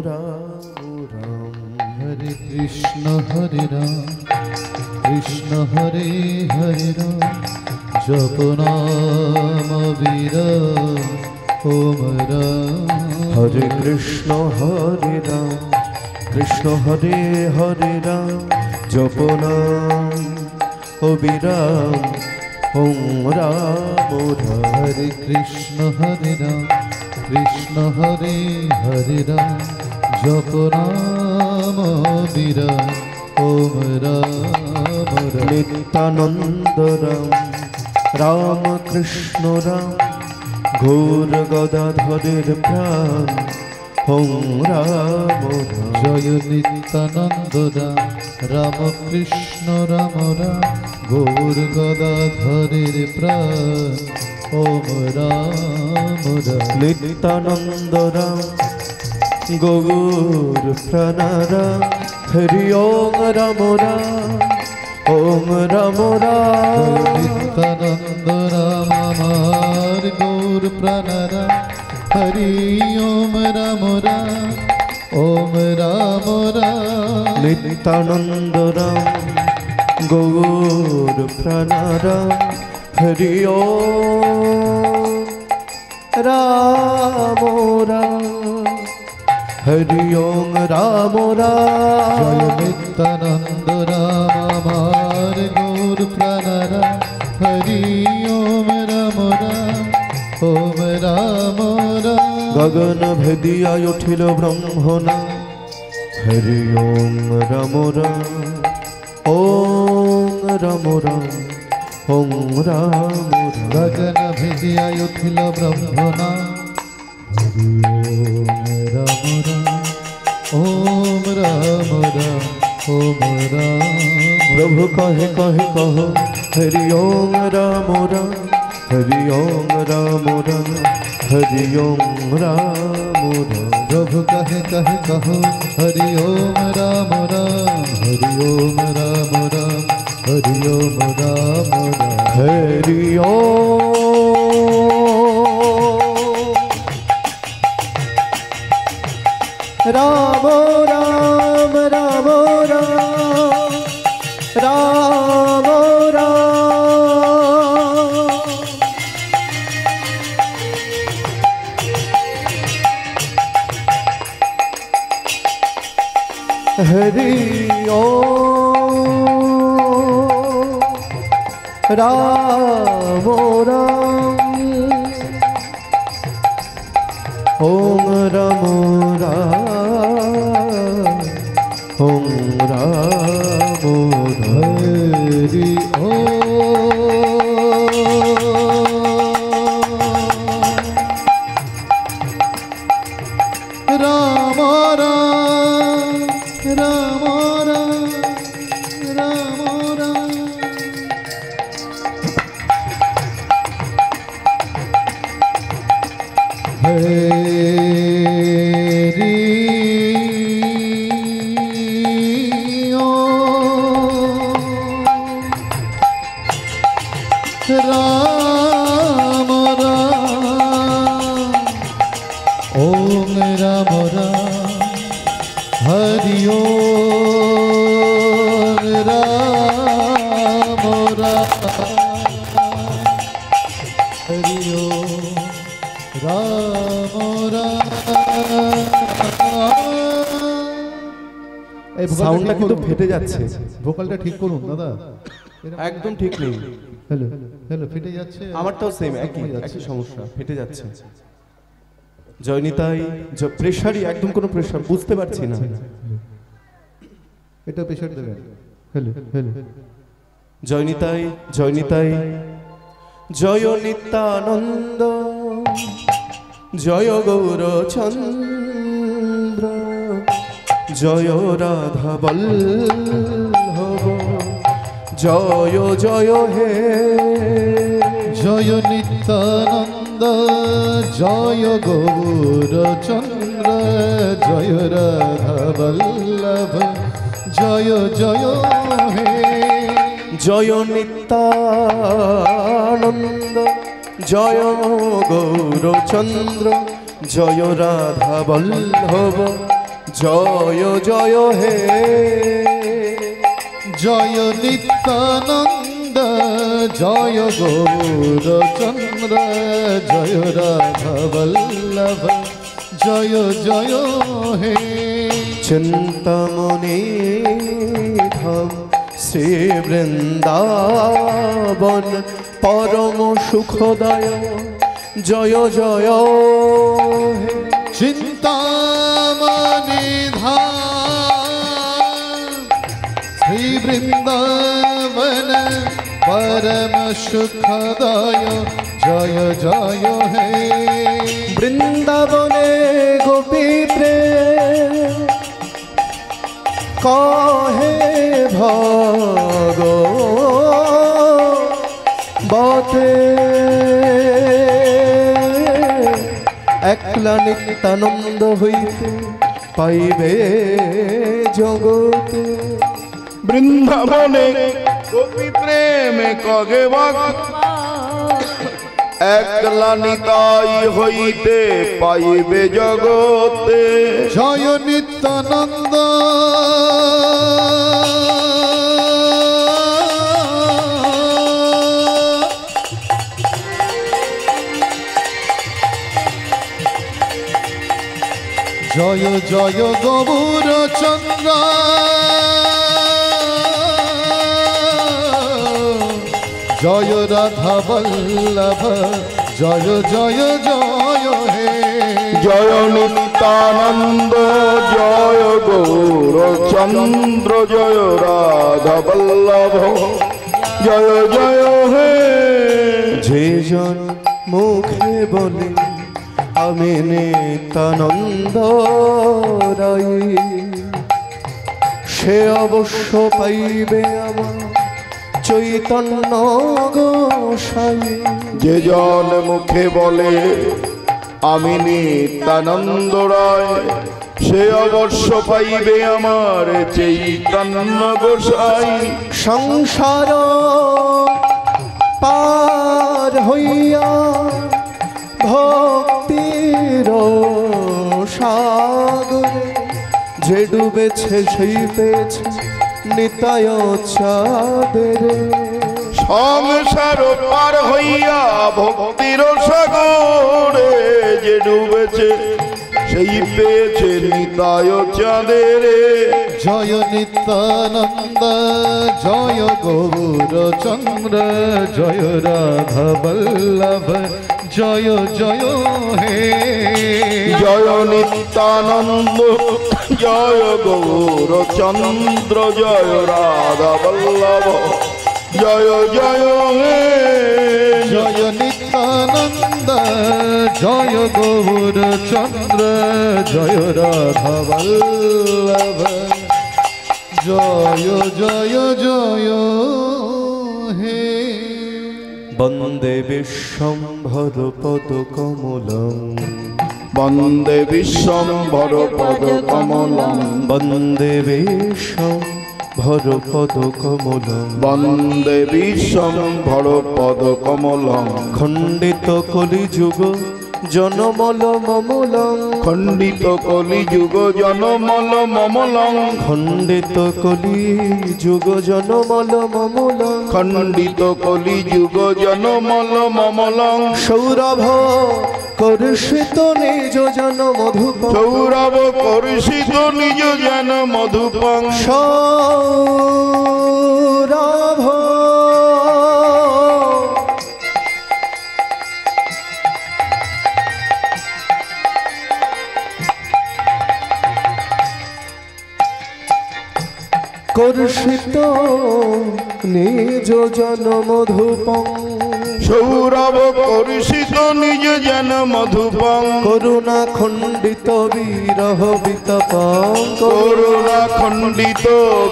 রাম রাম। হরে কৃষ্ণ কৃষ্ণ হরে হরে রাম, জপ নাম বিরাম ওম রাম। হরে কৃষ্ণ হরে হরে রাম, জপ নাম অবিরাম ওম রাম রাম। হরে কৃষ্ণ হরে হরে রাম, জপ নাম বিরাম ওম রাম রাম। নিত্যানন্দ রাম রাম কৃষ্ণ রাম, ঘোর গদাধরের প্রাণ ওম রাম রাম। জয় নিত্যানন্দ রাম রাম কৃষ্ণ রাম রাম, গৌর গদাধরের প্রাণ ওম রাম রাম। নিত্যানন্দ রাম গৌর প্রাণারাম, হরি ওম রাম রাম ওম রাম রাম। নিত্যানন্দ রাম আমার গৌর প্রাণরাম, হরি ওম রাম রাম ওম রাম রাম। নিত্যানন্দ রাম গৌর প্রাণারাম, হরি ওম রাম রাম, হরি ওম রাম রাম। জয় নিত্যানন্দ রাম আমার গৌর প্রাণরাম, হরি ওম রাম রাম ওম রাম রাম। গগন ভেদিয়া উঠিল ব্রহ্মণা, হরি ওম রাম রাম ওম রাম রাম ওম রাম রাম। গগন ভেদিয়া উঠিল ব্রহ্মণা, হরি ওম রাম রাম ওম রাম রাম ওম রাম। প্রভু কহে কহে কহ, হরি ওম রাম রাম, হরি ওম রাম রাম, হরি ওম রাম রাম। প্রভু কহে কহে কহ, হরি ওম রাম রাম, হরি ওম রাম রাম, হরি ওম রাম রাম। হরি ওম রাম রাম রাম রাম রাম রাম। হরি ওম রাম রাম ওম রাম রাম ওম রাম রাম। হরি রাম রাম রাম রাম রাম রাম। হরি রাম রাম ওম রাম রাম, হরি ওম রাম রাম, হরি ওম রাম রাম। এই সাউন্ডটা কিন্তু ফেটে যাচ্ছে, ভোকালটা ঠিক করুন দাদা, একদম ঠিক নেই। হ্যালো হ্যালো, ফেটে যাচ্ছে। আমারটাও সেম, একই সমস্যা, ফেটে যাচ্ছে। জয়নিতাই প্রেশারই, একদম কোনো প্রেশার বুঝতে পারছি না। এটা প্রেশার দেবেন। Hello hello. জয়নিতাই জয়নিতাই, জয় নিত্যানন্দ, জয় গৌরচন্দ্র, জয় রাধা বল্লভ, জয় জয় হে। জয় নিত্যানন্দ, জয় গৌরচন্দ্র, জয় রাধা বল্লভ, জয় জয় হে। জয় নিত্যানন্দ, জয় গৌরচন্দ্র, জয় রাধা বল্লভ, জয় জয় হে জয় নিত্যানন্দ জয় গৌরচন্দ্র জয় রাধা বল্লভ জয় জয় হে চিন্তামণি ধাম শ্রী বৃন্দাবন পরম সুখদায় জয় জয় হে চিন্তামণি ধাম শ্রী বৃন্দাবন পরম সুখদায় জয় জয় হে বৃন্দাবনে গোপী প্রেম কহে ভগবতে একলা নিত্যানন্দ হইতে পাইবে জগতে বৃন্দাবনে গোপী প্রেমে কগে একলা নিতাই হইতে পাইবে জগতে জয় নিত্যানন্দ জয় জয় গৌরচন্দ্র জয় রাধা বল্লভ জয় জয় জয় হে জয় নিত্যানন্দ জয় গৌরচন্দ্র জয় রাধা বল্লভ জয় জয় হে যে জন মুখে বলে আমি নিত্যানন্দ রাই সে অবশ্য পাইবে আমার চৈতন্য গোসাই যে জন মুখে বলে আমি নিত্যানন্দ রায় সে অবশ্য পাইবে আমার চৈতন্য গোসাই সংসার পার হইয়া ভক্তির সাগরে যে ডুবেছে সেই পেয়েছে নিতায় চাঁদের সংসার পার হইয়া ভক্তির সাগরে যে ডুবেছে সেই পেয়েছে নিতায় চাঁদের জয় নিত্যানন্দ জয় গৌরচন্দ্র জয় রাধা বল্লভ জয় জয় হে জয় নিত্যানন্দ জয় গৌরচন্দ্র জয় রাধা বল্লভ জয় জয় হে জয় নিত্যানন্দ জয় গৌরচন্দ্র জয় রাধা বল্লভ জয় জয় জয় হে বন্দে বিশ্বম্ভর পদ কমলম বন্দে বিশ্বম্ভর পদ কমলম বন্দে বিশ্বম্ভর পদ কমলম বন্দে বিশ্বম্ভর পদ কমলম খণ্ডিত কলিযুগ জনমল মমলং খণ্ডিত কলিযুগ জনমল মমলং খণ্ডিত কলিযুগ জনমল মমলং খণ্ডিত কলিযুগ জনমল মমলং সৌরভ কর্ষিত নিজ জন মধুপ সৌরভ কর্ষিত নিজ জন মধুপং সৌরভ কর্ষিত নিজ জন মধুপং সৌরভ কর্ষিত নিজ জন মধুপং করুণা খণ্ডিত বিরহ বিতপং করুণা খণ্ডিত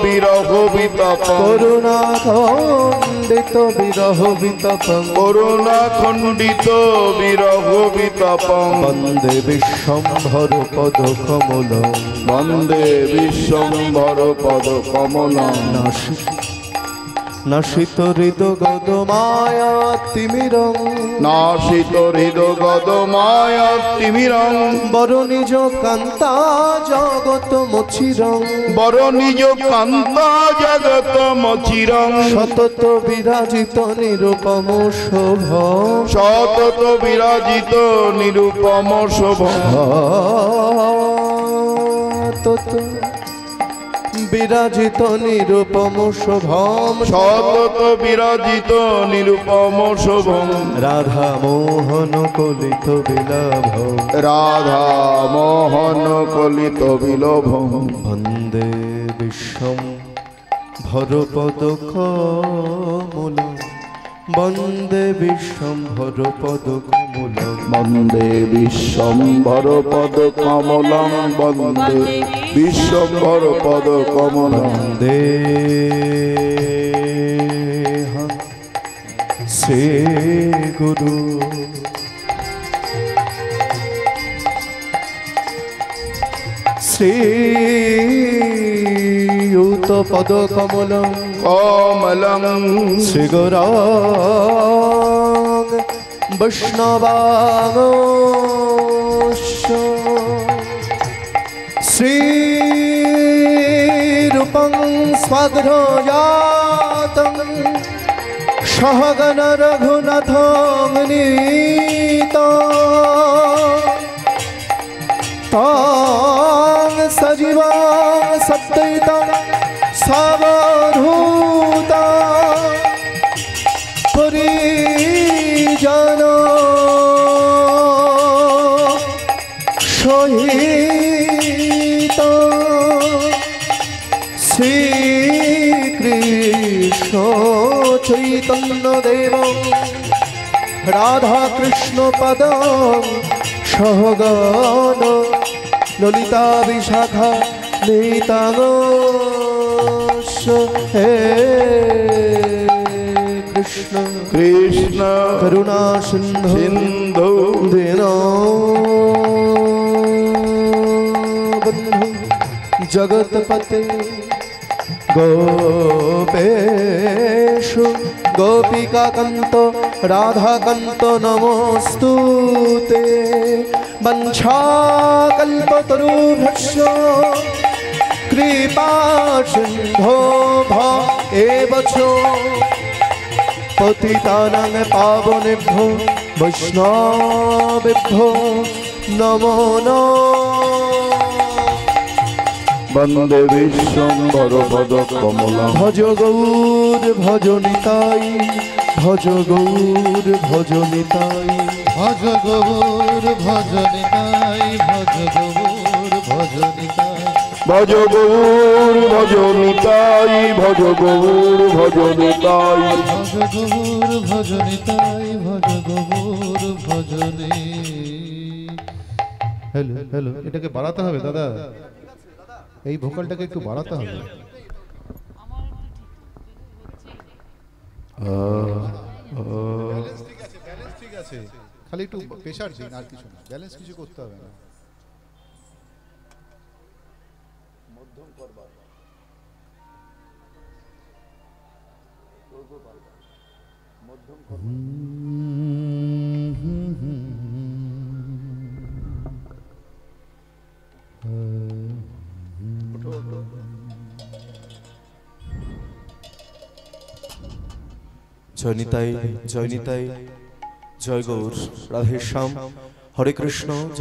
বিরহ বিতপং করুণা খণ্ডিত বিরহ বিতপং করুণা খণ্ডিত বিরহ বিতপং বন্দে বিশ্বম্ভর পদ কমলম বন্দে বিশ্বম্ভর পদ কমলম নাশিত হৃদ গদ মায়া তিমিরং নাশিত হৃদগদ মায়া তিমিরং বড় নিজ কান্তা জগত মছিরং বড় নিজ কান্তা জগত মচিরং সতত বিরাজিত নিরূপম শোভ সতত বিরাজিত নিরূপম শোভ তত বিরাজিত নিরূপম শোভম সতত বিরাজিত নিরূপম শোভম রাধা মোহন কলিত বিলাভ রাধা মোহন কলিত বিলোভম বন্দে বিশ্বম ভরপদ কমল বন্দে বিশ্বম ভরপদ কমল বন্দে বিশ্বম্ভর পদ কমলং বন্দে বিশ্বম্ভর পদ কমলং বন্দে শ্রী গুরু শ্রীযুত পদ কমলং কমলং শ্রী গৌরাঙ্গ বৈষ্ণবাঙ্গ শ্রী রূপং স্বাগ্রজাতং সহগণ রঘুনাথং নীতং तां सजीवां सत्तैतां सावधूता परिजनो सहिता श्रीकृष्ण चैतन्यदेव राधा कृष्ण पदं सहगण ललिता विशाखा नीतांश हे कृष्ण কৃষ্ণ करुणा सिंधु সিন্ধু दीनबंधु जगतपते गोपेशु गोपिकाकन्त राधाकन्त नमोस्तुते वंशाकल्पतरुभ्यश्च कृपा सिन्धो एव च पतितानां पावनेभ्यो वैष्णवेभ्यो नमो नमः বন্দে বিশ্বম্ভর পদ কমলং भज गौर भज निताई भज गौर भज निताई ভজ গৌর ভজ নিতাই ভজ গৌর ভজ নিতাই ভজ গৌর ভজ নিতাই ভজ গৌর ভজ নিতাই ভজ গৌর ভজ নিতাই ভজ গৌর ভজনে। হ্যালো হ্যালো, এটাকে বাড়াতে হবে দাদা, এই ভোকালটাকে একটু বাড়াতে হবে। ব্যালেন্স ঠিক আছে, খালি একটু প্রেশার দিন, আর কিছু না, ব্যালেন্স কিছু করতে হবে না। জয় নিতাই জয় নিতাই, জয় গৌর রাধেশ্যাম, হরে কৃষ্ণ। জয়